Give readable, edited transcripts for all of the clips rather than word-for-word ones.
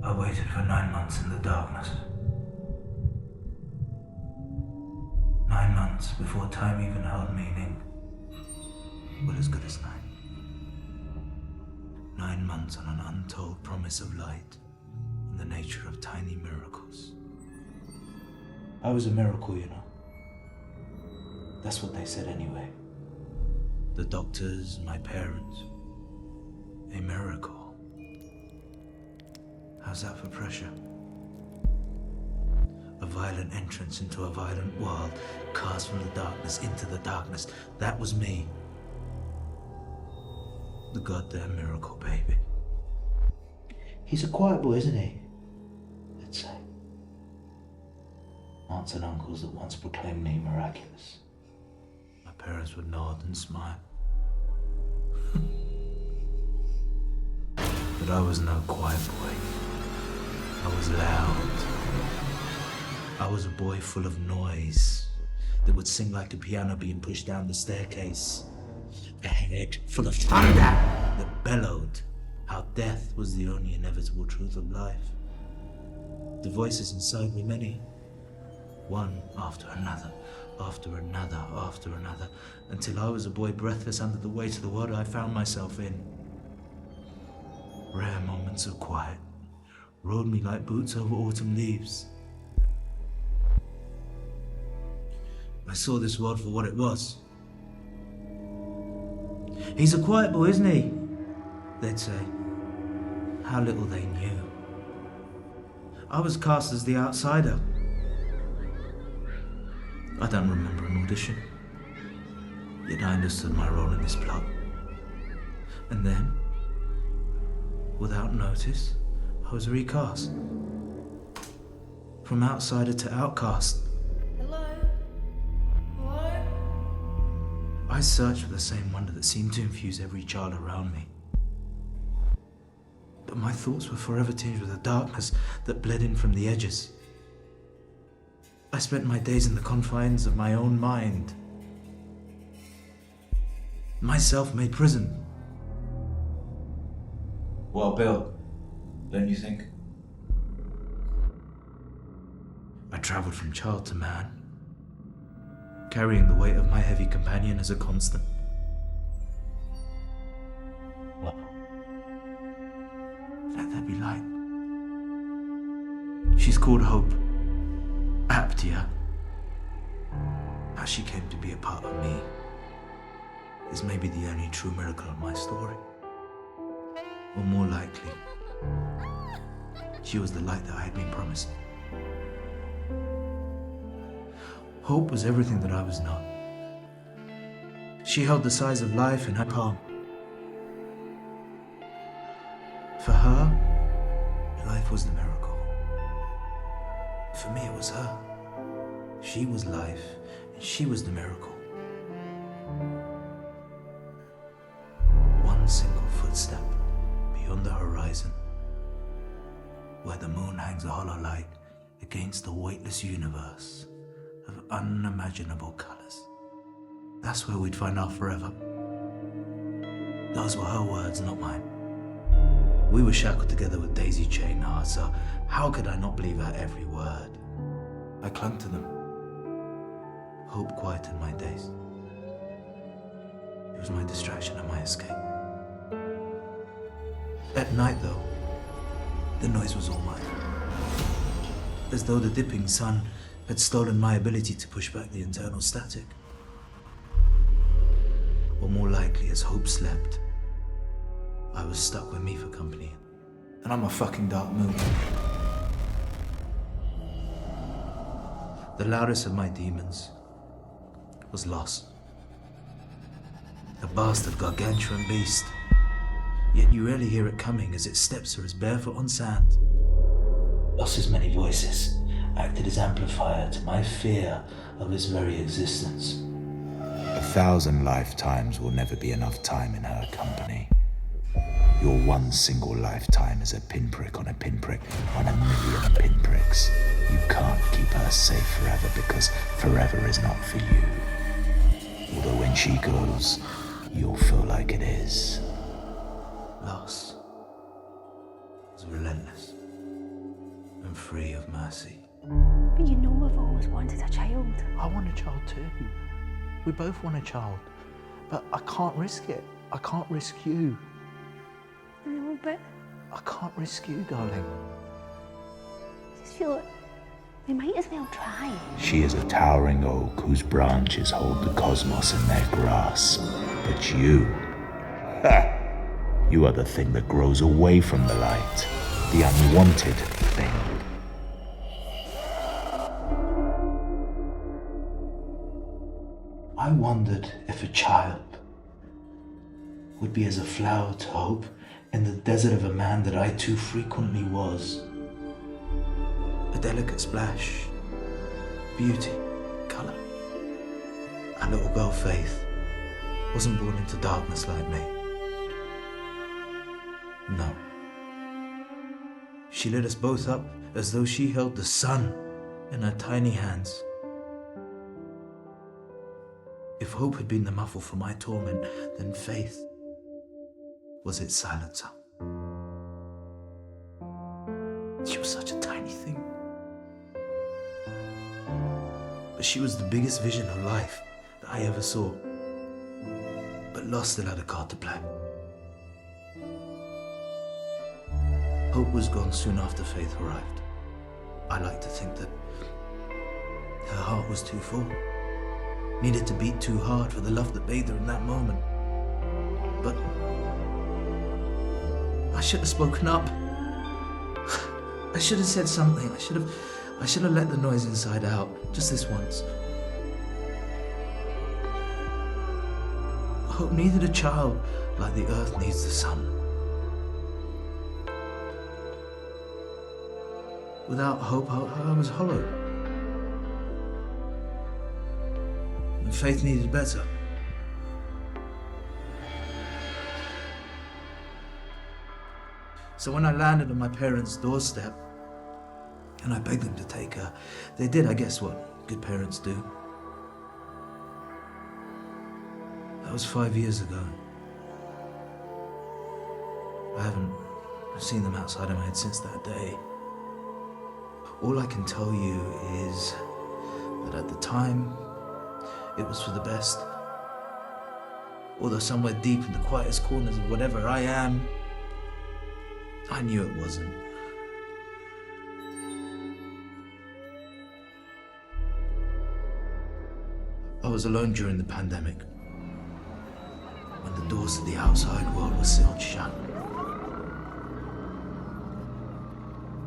I waited for 9 months in the darkness. 9 months before time even held meaning. Well, as good as 9. 9 months on an untold promise of light and the nature of tiny miracles. I was a miracle, you know. That's what they said anyway. The doctors, my parents. A miracle. How's that for pressure? A violent entrance into a violent world, cast from the darkness into the darkness. That was me. The goddamn miracle, baby. He's a quiet boy, isn't he? Let's say. Aunts and uncles that once proclaimed me miraculous. My parents would nod and smile. But I was no quiet boy. I was loud. I was a boy full of noise that would sing like a piano being pushed down the staircase. A head full of thunder that bellowed how death was the only inevitable truth of life. The voices inside me, many, one after another, after another, after another, until I was a boy breathless under the weight of the world I found myself in. Rare moments of quiet rode me like boots over autumn leaves. I saw this world for what it was. He's a quiet boy, isn't he? They'd say. How little they knew. I was cast as the outsider. I don't remember an audition. Yet I understood my role in this plot. And then, without notice, I was recast. From outsider to outcast. Hello? Hello? I searched for the same wonder that seemed to infuse every child around me. But my thoughts were forever tinged with a darkness that bled in from the edges. I spent my days in the confines of my own mind. My self-made prison. Well, Bill, don't you think? I traveled from child to man, carrying the weight of my heavy companion as a constant. Well, let there be light. She's called Hope. Aptia. How she came to be a part of me is maybe the only true miracle of my story. Or more likely, she was the light that I had been promised. Hope was everything that I was not. She held the size of life in her palm. For her, life was the miracle. For me, it was her. She was life, and she was the miracle. One single footstep beyond the horizon, where the moon hangs a hollow light against the weightless universe of unimaginable colors. That's where we'd find our forever. Those were her words, not mine. We were shackled together with daisy chain hearts, so how could I not believe her every word? I clung to them. Hope quieted my days. It was my distraction and my escape. At night, though, the noise was all mine. As though the dipping sun had stolen my ability to push back the internal static. Or more likely, as Hope slept, I was stuck with me for company. And I'm a fucking dark moon. The loudest of my demons was loss. A bastard gargantuan beast. Yet you rarely hear it coming as its steps are as barefoot on sand. Loss's many voices acted as amplifier to my fear of its very existence. 1,000 lifetimes will never be enough time in her company. Your one single lifetime is a pinprick on a pinprick on a million pinpricks. You can't keep her safe forever because forever is not for you. Although when she goes, you'll feel like it is. Loss was relentless. and free of mercy. But you know I've always wanted a child. I want a child too. We both want a child. But I can't risk it. I can't risk you. No, but I can't risk you, darling. I just feel like we might as well try. She is a towering oak whose branches hold the cosmos in their grasp. But you, you are the thing that grows away from the light, the unwanted thing. I wondered if a child would be as a flower to hope in the desert of a man that I too frequently was. A delicate splash, beauty, colour. Our little girl Faith wasn't born into darkness like me. No. She lit us both up as though she held the sun in her tiny hands. If hope had been the muffle for my torment, then faith was its silencer. She was such a tiny thing. But she was the biggest vision of life that I ever saw. But lost still had a card to play. Hope was gone soon after Faith arrived. I like to think that her heart was too full. Needed to beat too hard for the love that bathed her in that moment. But I should have spoken up. I should have said something. I should have let the noise inside out, just this once. Hope needed a child like the earth needs the sun. Without hope, I was hollow. And faith needed better. So when I landed on my parents' doorstep and I begged them to take her, they did, I guess, what good parents do. That was 5 years ago. I haven't seen them outside of my head since that day. All I can tell you is that at the time, it was for the best. Although somewhere deep in the quietest corners of whatever I am, I knew it wasn't. I was alone during the pandemic, when the doors to the outside world were sealed shut.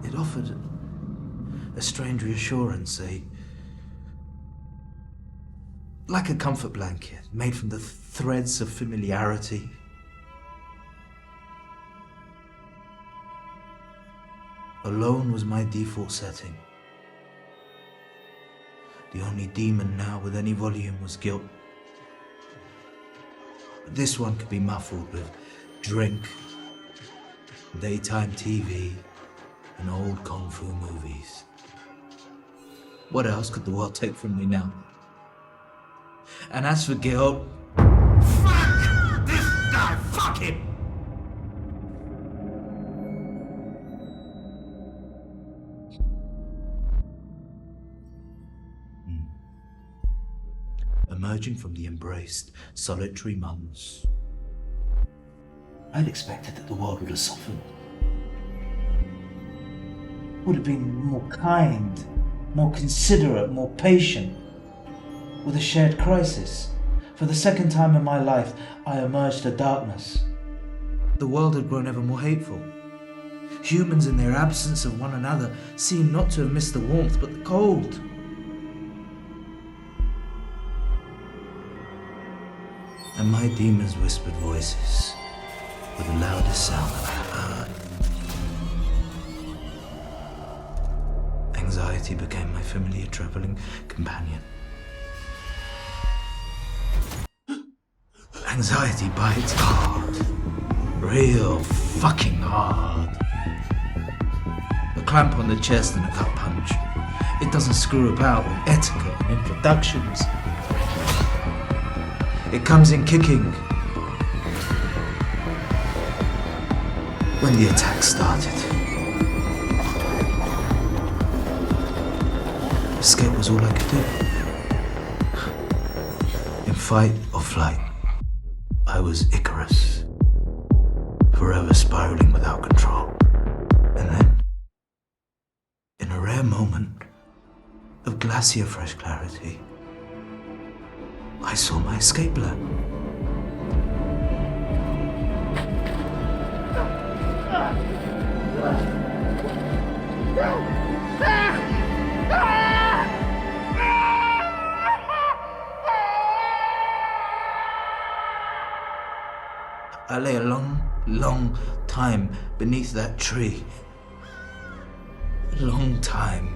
It offered a strange reassurance, like a comfort blanket made from the threads of familiarity. Alone was my default setting. The only demon now with any volume was guilt. But this one could be muffled with drink, daytime TV, and old kung fu movies. What else could the world take from me now? And as for guilt, fuck this guy, fuck him! Emerging from the embraced, solitary months, I'd expected that the world would have softened. Would have been more kind, more considerate, more patient. With a shared crisis, for the second time in my life, I emerged to darkness. The world had grown ever more hateful. Humans, in their absence of one another, seemed not to have missed the warmth, but the cold. And my demons whispered voices were the loudest sound that I have heard. Anxiety became my familiar traveling companion. Anxiety bites hard. Real fucking hard. A clamp on the chest and a gut punch. It doesn't screw about with etiquette and introductions. It comes in kicking. When the attack started, Escape was all I could do. In fight or flight, I was Icarus, forever spiraling without control. And then, in a rare moment of glacier fresh clarity, I saw my escape plan. I lay a long time beneath that tree. A long time.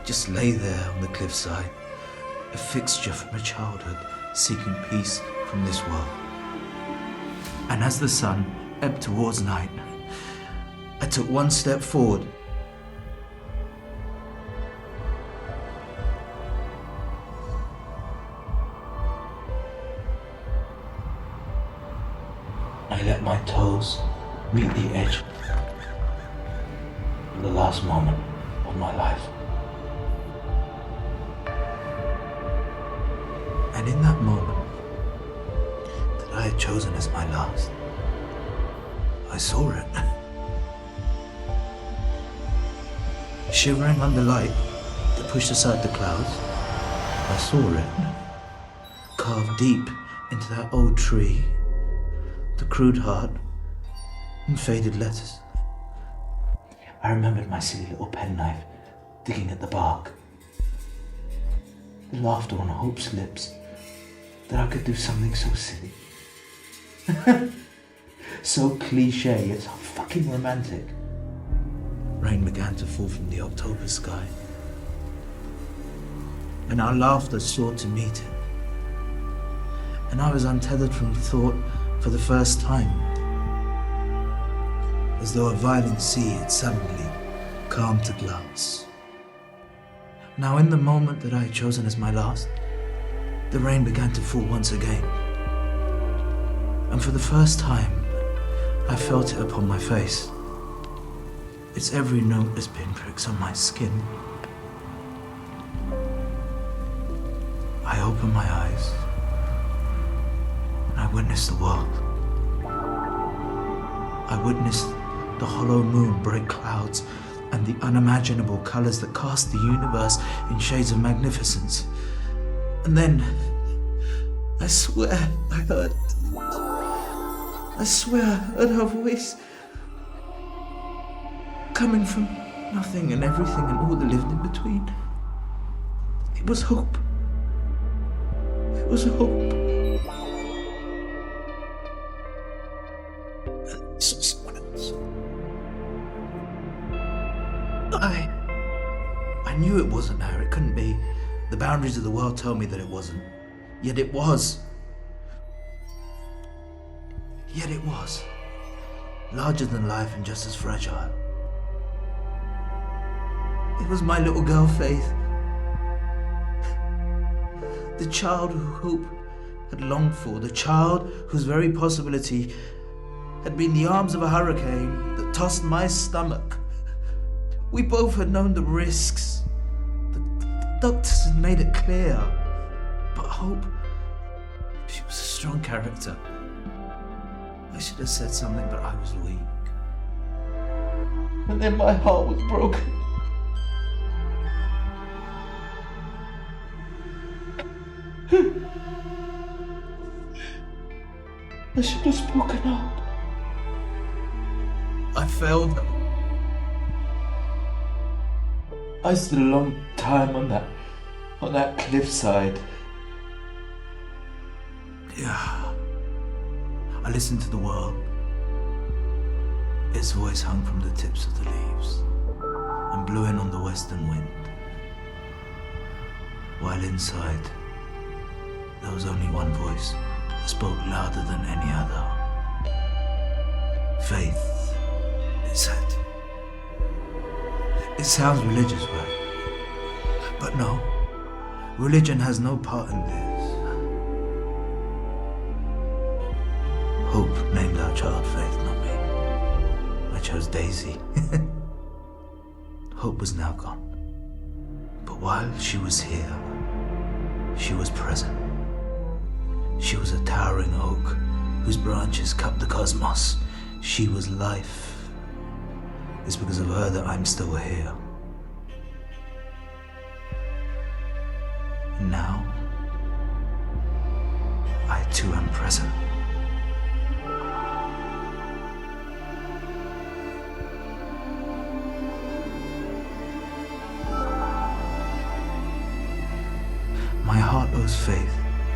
Just lay there on the cliffside, a fixture from a childhood seeking peace from this world. And as the sun ebbed towards night, I took one step forward. I let my toes meet the edge of the last moment of my life. And in that moment that I had chosen as my last, I saw it. Shivering under light that pushed aside the clouds, I saw it. Carved deep into that old tree, the crude heart and faded letters. I remembered my silly little penknife digging at the bark. The laughter on Hope's lips that I could do something so silly. So cliche, yet so fucking romantic. Rain began to fall from the October sky, and our laughter soared to meet it. And I was untethered from thought for the first time, as though a violent sea had suddenly calmed to glass. Now, in the moment that I had chosen as my last, the rain began to fall once again. And for the first time, I felt it upon my face. Its every note as pinpricks on my skin. I opened my eyes, and I witnessed the world. I witnessed the hollow moon break clouds and the unimaginable colors that cast the universe in shades of magnificence. And then, I swear I heard her voice coming from nothing and everything and all that lived in between. It was hope. It was hope. And so someone else. I knew it wasn't her. It couldn't be. The boundaries of the world told me that it wasn't. Yet it was. Yet it was. Larger than life and just as fragile. It was my little girl, Faith. The child who Hope had longed for. The child whose very possibility had been the arms of a hurricane that tossed my stomach. We both had known the risks. The doctors had made it clear. But Hope, she was a strong character. I should have said something, but I was weak. And then my heart was broken. I should have spoken up. I failed her. I stood a long time on that cliffside. Yeah. I listened to the world. Its voice hung from the tips of the leaves and blew in on the western wind. While inside, there was only one voice that spoke louder than any other. Faith, it said. It sounds religious, right? But no, religion has no part in this. Hope named our child Faith, not me. I chose Daisy. Hope was now gone. while she was here, she was present. She was a towering oak whose branches cupped the cosmos. She was life. It's because of her that I'm still here. And now, I too am present. My heart owes faith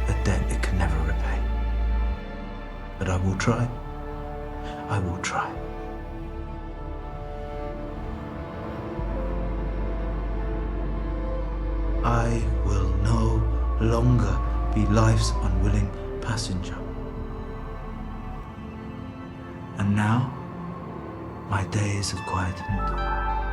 a debt it can never repay. But I will try. I will try. I will no longer be life's unwilling passenger. And now, my days have quietened.